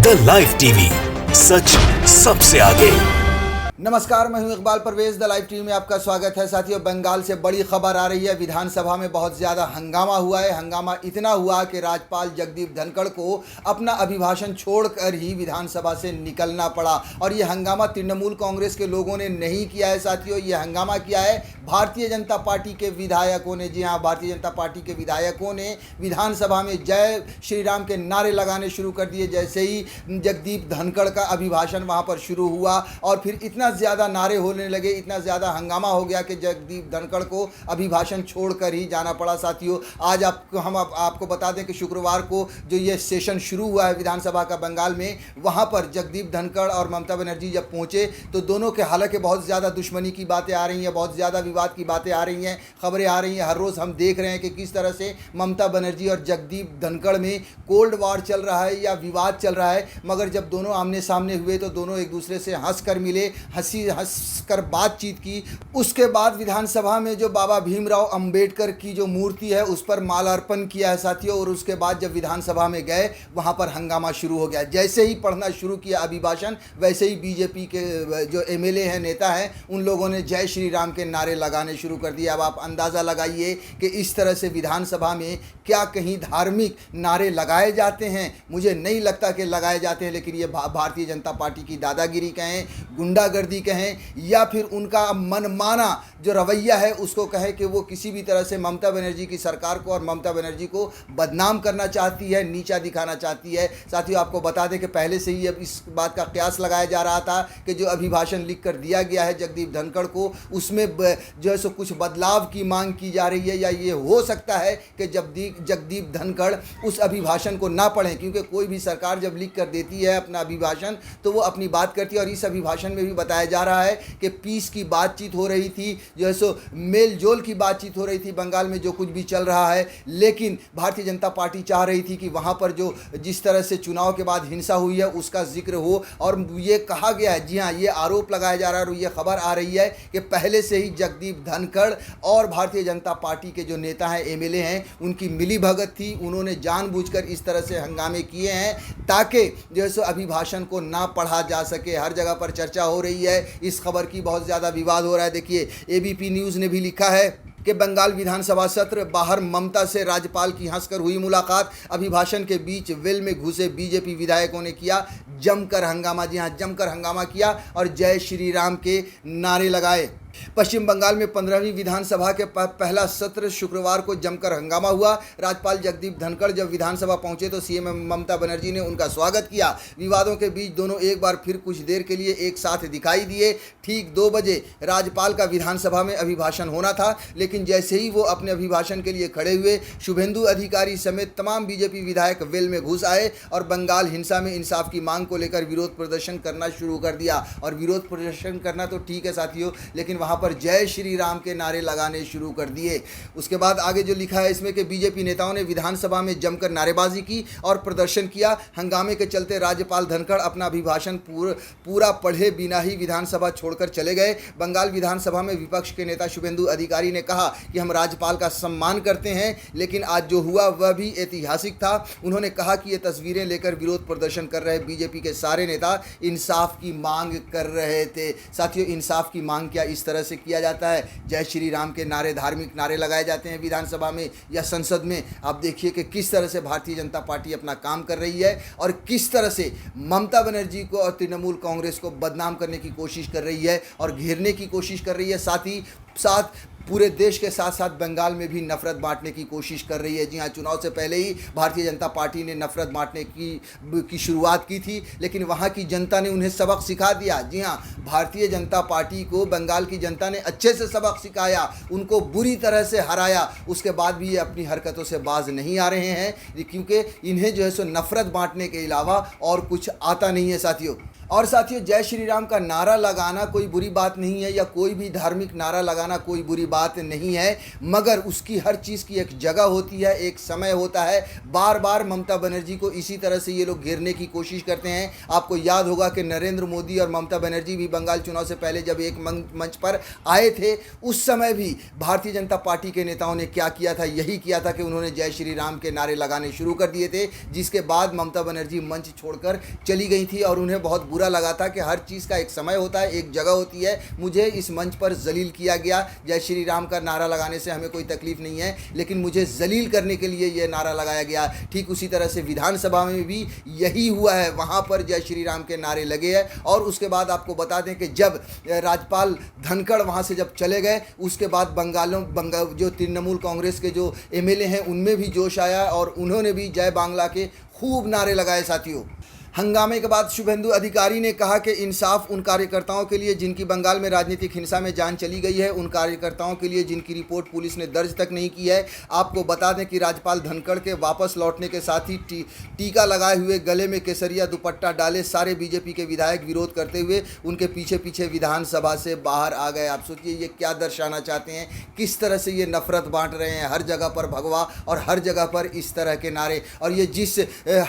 The live TV, सच सबसे आगे। नमस्कार, मैं हूं Iqbal Parvez. The live TV में आपका स्वागत है। साथियों, बंगाल से बड़ी खबर आ रही है। विधानसभा में बहुत ज़्यादा हंगामा हुआ है। हंगामा इतना हुआ कि राज्यपाल जगदीप धनखड़ को अपना अभिभाषण छोड़कर ही विधानसभा से निकलना पड़ा। और ये हंगामा तृणमूल कांग्रेस के लोगों ने नहीं किया है। साथियों, ये हंगामा किया है भारतीय जनता पार्टी के विधायकों ने। जी हाँ, भारतीय जनता पार्टी के विधायकों ने विधानसभा में जय श्री राम के नारे लगाने शुरू कर दिए जैसे ही जगदीप धनखड़ का अभिभाषण वहाँ पर शुरू हुआ। और फिर इतना ज़्यादा नारे होने लगे, इतना ज़्यादा हंगामा हो गया कि जगदीप धनखड़ को अभिभाषण छोड़कर ही जाना पड़ा। साथियों, आज आपको बता दें कि शुक्रवार को जो ये सेशन शुरू हुआ है विधानसभा का बंगाल में, वहाँ पर जगदीप धनखड़ और ममता बनर्जी जब पहुँचे तो दोनों के हालांकि बहुत ज़्यादा दुश्मनी की बातें आ रही हैं, बहुत ज़्यादा विवाद की बातें आ रही हैं, खबरें आ रही हैं। हर रोज़ हम देख रहे हैं कि किस तरह से ममता बनर्जी और जगदीप धनखड़ में कोल्ड वॉर चल रहा है या विवाद चल रहा है। मगर जब दोनों आमने सामने हुए तो दोनों एक दूसरे से हंस कर मिले, हंस कर बातचीत की। उसके बाद विधानसभा में जो बाबा भीमराव अंबेडकर की जो मूर्ति है उस पर माल्यार्पण किया है साथियों। और उसके बाद जब विधानसभा में गए वहाँ पर हंगामा शुरू हो गया। जैसे ही पढ़ना शुरू किया अभिभाषण, वैसे ही बीजेपी के जो एमएलए हैं, नेता हैं, उन लोगों ने जय श्री राम के नारे लगाने शुरू कर दिए। अब आप अंदाज़ा लगाइए कि इस तरह से विधानसभा में क्या कहीं धार्मिक नारे लगाए जाते हैं? मुझे नहीं लगता कि लगाए जाते हैं। लेकिन ये भारतीय जनता पार्टी की दादागिरी कहें, गुंडागर्दी कहें, या फिर उनका मनमाना जो रवैया है उसको कहें कि वो किसी भी तरह से ममता बनर्जी की सरकार को और ममता बनर्जी को बदनाम करना चाहती है, नीचा दिखाना चाहती है। साथियों, आपको बता दें कि पहले से ही अब इस बात का कयास लगाया जा रहा था कि जो अभिभाषण लिख कर दिया गया है जगदीप धनखड़ को, उसमें जो है सो कुछ बदलाव की मांग की जा रही है। या ये हो सकता है कि जगदीप धनखड़ उस अभिभाषण को ना पढ़ें, क्योंकि कोई भी सरकार जब लिख कर देती है अपना अभिभाषण तो वो अपनी बात करती है। और इस अभिभाषण में भी बताया जा रहा है कि पीस की बातचीत हो रही थी, जो है सो मेल जोल की बातचीत हो रही थी बंगाल में जो कुछ भी चल रहा है। लेकिन भारतीय जनता पार्टी चाह रही थी कि वहाँ पर जो जिस तरह से चुनाव के बाद हिंसा हुई है उसका जिक्र हो। और ये कहा गया है, जी हाँ, ये आरोप लगाया जा रहा है और ये खबर आ रही है कि पहले से ही जगदीप धनखड़ और भारतीय जनता पार्टी के जो नेता हैं, एमएलए हैं, उनकी मिलीभगत थी। उन्होंने जानबूझकर इस तरह से हंगामे किए हैं ताकि जो है सो अभिभाषण को ना पढ़ा जा सके। हर जगह पर चर्चा हो रही है, इस खबर की बहुत ज़्यादा विवाद हो रहा है। देखिए, एबीपी न्यूज़ ने भी लिखा है कि बंगाल विधानसभा सत्र, बाहर ममता से राज्यपाल की हंसकर हुई मुलाकात। अभिभाषण के बीच वेल में घुसे बीजेपी विधायकों ने किया जमकर हंगामा। जी हाँ, जमकर हंगामा किया और जय श्री राम के नारे लगाए। पश्चिम बंगाल में 15वीं विधानसभा के पहला सत्र शुक्रवार को जमकर हंगामा हुआ। राज्यपाल जगदीप धनखड़ जब विधानसभा पहुंचे तो सीएम ममता बनर्जी ने उनका स्वागत किया। विवादों के बीच दोनों एक बार फिर कुछ देर के लिए एक साथ दिखाई दिए। ठीक 2 बजे राज्यपाल का विधानसभा में अभिभाषण होना था, लेकिन जैसे ही वो अपने अभिभाषण के लिए खड़े हुए, शुभेंदु अधिकारी समेत तमाम बीजेपी विधायक वेल में घुस आए और बंगाल हिंसा में इंसाफ की मांग को लेकर विरोध प्रदर्शन करना शुरू कर दिया। और विरोध प्रदर्शन करना तो ठीक है साथियों, लेकिन वहाँ पर जय श्री राम के नारे लगाने शुरू कर दिए। उसके बाद आगे जो लिखा है इसमें कि बीजेपी नेताओं ने विधानसभा में जमकर नारेबाजी की और प्रदर्शन किया। हंगामे के चलते राज्यपाल धनखड़ अपना अभिभाषण पूरा पढ़े बिना ही विधानसभा छोड़कर चले गए। बंगाल विधानसभा में विपक्ष के नेता शुभेंदु अधिकारी ने कहा कि हम राज्यपाल का सम्मान करते हैं, लेकिन आज जो हुआ वह भी ऐतिहासिक था। उन्होंने कहा कि ये तस्वीरें लेकर विरोध प्रदर्शन कर रहे बीजेपी के सारे नेता इंसाफ की मांग कर रहे थे। साथियों, इंसाफ की मांग क्या इस तरह से किया जाता है? जय श्री राम के नारे, धार्मिक नारे लगाए जाते हैं विधानसभा में या संसद में? आप देखिए कि किस तरह से भारतीय जनता पार्टी अपना काम कर रही है और किस तरह से ममता बनर्जी को और तृणमूल कांग्रेस को बदनाम करने की कोशिश कर रही है और घेरने की कोशिश कर रही है। साथ ही साथ पूरे देश के साथ साथ बंगाल में भी नफरत बांटने की कोशिश कर रही है। जी हाँ, चुनाव से पहले ही भारतीय जनता पार्टी ने नफरत बांटने की शुरुआत की थी, लेकिन वहाँ की जनता ने उन्हें सबक सिखा दिया। जी हाँ, भारतीय जनता पार्टी को बंगाल की जनता ने अच्छे से सबक सिखाया, उनको बुरी तरह से हराया। उसके बाद भी ये अपनी हरकतों से बाज नहीं आ रहे हैं, क्योंकि इन्हें जो है सो नफरत बांटने के अलावा और कुछ आता नहीं है। साथियों, और साथियों, जय श्री राम का नारा लगाना कोई बुरी बात नहीं है, या कोई भी धार्मिक नारा लगाना कोई बुरी बात नहीं है, मगर उसकी हर चीज़ की एक जगह होती है, एक समय होता है। बार बार ममता बनर्जी को इसी तरह से ये लोग घेरने की कोशिश करते हैं। आपको याद होगा कि नरेंद्र मोदी और ममता बनर्जी भी बंगाल चुनाव से पहले जब एक मंच पर आए थे, उस समय भी भारतीय जनता पार्टी के नेताओं ने क्या किया था, यही किया था कि उन्होंने जय श्री राम के नारे लगाने शुरू कर दिए थे, जिसके बाद ममता बनर्जी मंच छोड़कर चली गई थी और उन्हें बहुत बुरा लगा था कि हर चीज़ का एक समय होता है, एक जगह होती है। मुझे इस मंच पर जलील किया गया, जय श्री राम का नारा लगाने से हमें कोई तकलीफ नहीं है, लेकिन मुझे जलील करने के लिए यह नारा लगाया गया। ठीक उसी तरह से विधानसभा में भी यही हुआ है, वहाँ पर जय श्री राम के नारे लगे हैं। और उसके बाद आपको बता दें कि जब राज्यपाल धनखड़ वहाँ से जब चले गए, उसके बाद बंगाल जो तृणमूल कांग्रेस के जो एमएलए हैं उनमें भी जोश आया और उन्होंने भी जय बांग्ला के खूब नारे लगाए। साथियों, हंगामे के बाद शुभेंदु अधिकारी ने कहा कि इंसाफ उन कार्यकर्ताओं के लिए जिनकी बंगाल में राजनीतिक हिंसा में जान चली गई है, उन कार्यकर्ताओं के लिए जिनकी रिपोर्ट पुलिस ने दर्ज तक नहीं की है। आपको बता दें कि राज्यपाल धनखड़ के वापस लौटने के साथ ही टीका लगाए हुए, गले में केसरिया दुपट्टा डाले सारे बीजेपी के विधायक विरोध करते हुए उनके पीछे पीछे विधानसभा से बाहर आ गए। आप सोचिए ये क्या दर्शाना चाहते हैं, किस तरह से ये नफरत बांट रहे हैं, हर जगह पर भगवा और हर जगह पर इस तरह के नारे। और ये जिस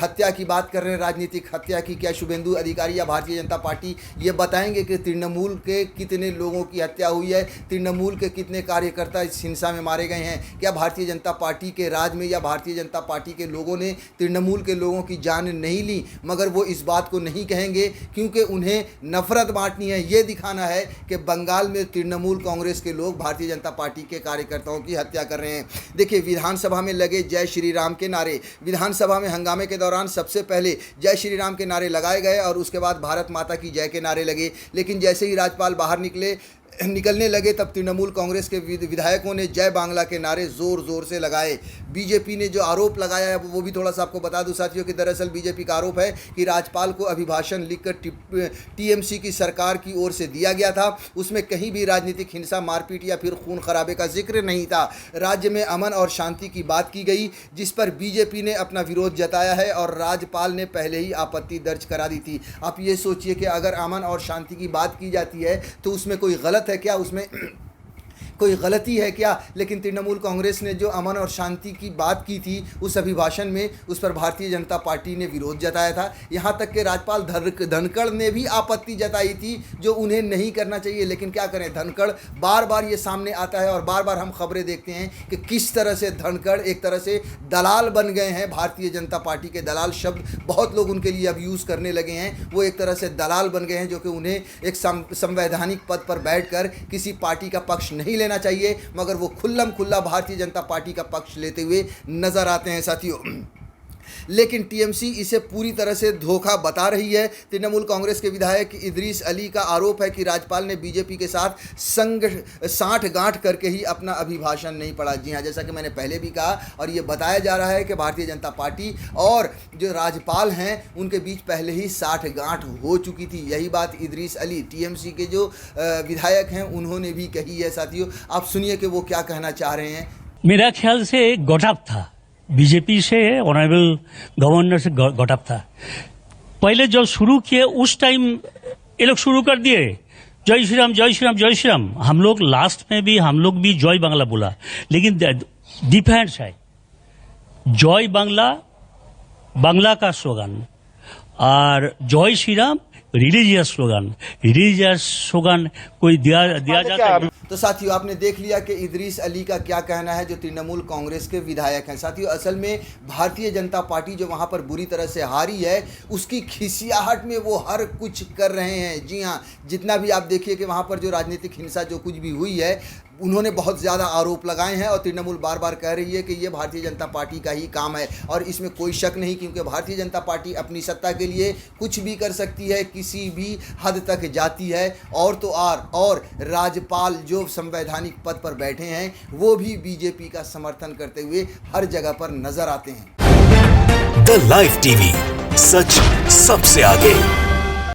हत्या की बात कर रहे हैं, राजनीतिक हत्या की, क्या शुभेंदु अधिकारी या भारतीय जनता पार्टी ये बताएंगे कि तृणमूल के कितने लोगों की हत्या हुई है, तृणमूल के कितने कार्यकर्ता इस हिंसा में मारे गए हैं? क्या भारतीय जनता पार्टी के राज में या भारतीय जनता पार्टी के लोगों ने तृणमूल के लोगों की जान नहीं ली? मगर वो इस बात को नहीं कहेंगे क्योंकि उन्हें नफरत बांटनी है, ये दिखाना है कि बंगाल में तृणमूल कांग्रेस के लोग भारतीय जनता पार्टी के कार्यकर्ताओं की हत्या कर रहे हैं। देखिए, विधानसभा में लगे जय श्री राम के नारे। विधानसभा में हंगामे के दौरान सबसे पहले जय श्री राम के नारे लगाए गए और उसके बाद भारत माता की जय के नारे लगे। लेकिन जैसे ही राज्यपाल बाहर निकलने लगे, तब तृणमूल कांग्रेस के विधायकों ने जय बांग्ला के नारे ज़ोर ज़ोर से लगाए। बीजेपी ने जो आरोप लगाया है वो भी थोड़ा सा आपको बता दूं साथियों कि दरअसल बीजेपी का आरोप है कि राज्यपाल को अभिभाषण लिखकर टीएमसी की सरकार की ओर से दिया गया था, उसमें कहीं भी राजनीतिक हिंसा, मारपीट या फिर खून खराबे का जिक्र नहीं था। राज्य में अमन और शांति की बात की गई, जिस पर बीजेपी ने अपना विरोध जताया है और राज्यपाल ने पहले ही आपत्ति दर्ज करा दी थी। आप ये सोचिए कि अगर अमन और शांति की बात की जाती है तो उसमें कोई गलत है क्या, उसमें कोई गलती है क्या? लेकिन तृणमूल कांग्रेस ने जो अमन और शांति की बात की थी उस अभिभाषण में, उस पर भारतीय जनता पार्टी ने विरोध जताया था। यहाँ तक कि राज्यपाल धनखड़ ने भी आपत्ति जताई थी, जो उन्हें नहीं करना चाहिए। लेकिन क्या करें, धनखड़ बार बार ये सामने आता है और बार बार हम खबरें देखते हैं कि किस तरह से धनखड़ एक तरह से दलाल बन गए हैं। भारतीय जनता पार्टी के दलाल शब्द बहुत लोग उनके लिए अब यूज़ करने लगे हैं। वो एक तरह से दलाल बन गए हैं, जो कि उन्हें एक संवैधानिक पद पर बैठकर किसी पार्टी का पक्ष नहीं लेना चाहिए, मगर वो खुल्ला भारतीय जनता पार्टी का पक्ष लेते हुए नजर आते हैं। साथियों, लेकिन टीएमसी इसे पूरी तरह से धोखा बता रही है। तृणमूल कांग्रेस के विधायक इदरीस अली का आरोप है कि राज्यपाल ने बीजेपी के साथ सांठ-गांठ करके ही अपना अभिभाषण नहीं पढ़ा। जी हाँ, जैसा कि मैंने पहले भी कहा, और ये बताया जा रहा है कि भारतीय जनता पार्टी और जो राज्यपाल हैं उनके बीच पहले ही सांठ-गांठ हो चुकी थी। यही बात इदरीस अली, टीएमसी के जो विधायक हैं, उन्होंने भी कही है। साथियों, आप सुनिए कि वो क्या कहना चाह रहे हैं। मेरा ख्याल से गॉटअप था, बीजेपी से ऑनरेबल गवर्नर से गॉटअप था। पहले जब शुरू किए उस टाइम ये लोग शुरू कर दिए जय श्री राम जय श्री राम जय श्री राम। हम लोग लास्ट में भी हम लोग भी जय बांग्ला बोला, लेकिन डिफरेंस है, जय बांग्ला बांग्ला का स्लोगन और जय श्री राम रिलीजियस स्लोगन कोई दिया जाता है। तो साथियों, आपने देख लिया कि इदरीस अली का क्या कहना है, जो तृणमूल कांग्रेस के विधायक हैं। साथियों, असल में भारतीय जनता पार्टी जो वहाँ पर बुरी तरह से हारी है, उसकी खिसियाहट में वो हर कुछ कर रहे हैं। जी हाँ, जितना भी आप देखिए कि वहाँ पर जो राजनीतिक हिंसा जो कुछ भी हुई है, उन्होंने बहुत ज़्यादा आरोप लगाए हैं और तृणमूल बार बार कह रही है कि ये भारतीय जनता पार्टी का ही काम है। और इसमें कोई शक नहीं, क्योंकि भारतीय जनता पार्टी अपनी सत्ता के लिए कुछ भी कर सकती है, किसी भी हद तक जाती है। और राज्यपाल जो संवैधानिक पद पर बैठे हैं, वो भी बीजेपी का समर्थन करते हुए हर जगह पर नजर आते हैं। द लाइव टीवी, सच सबसे आगे।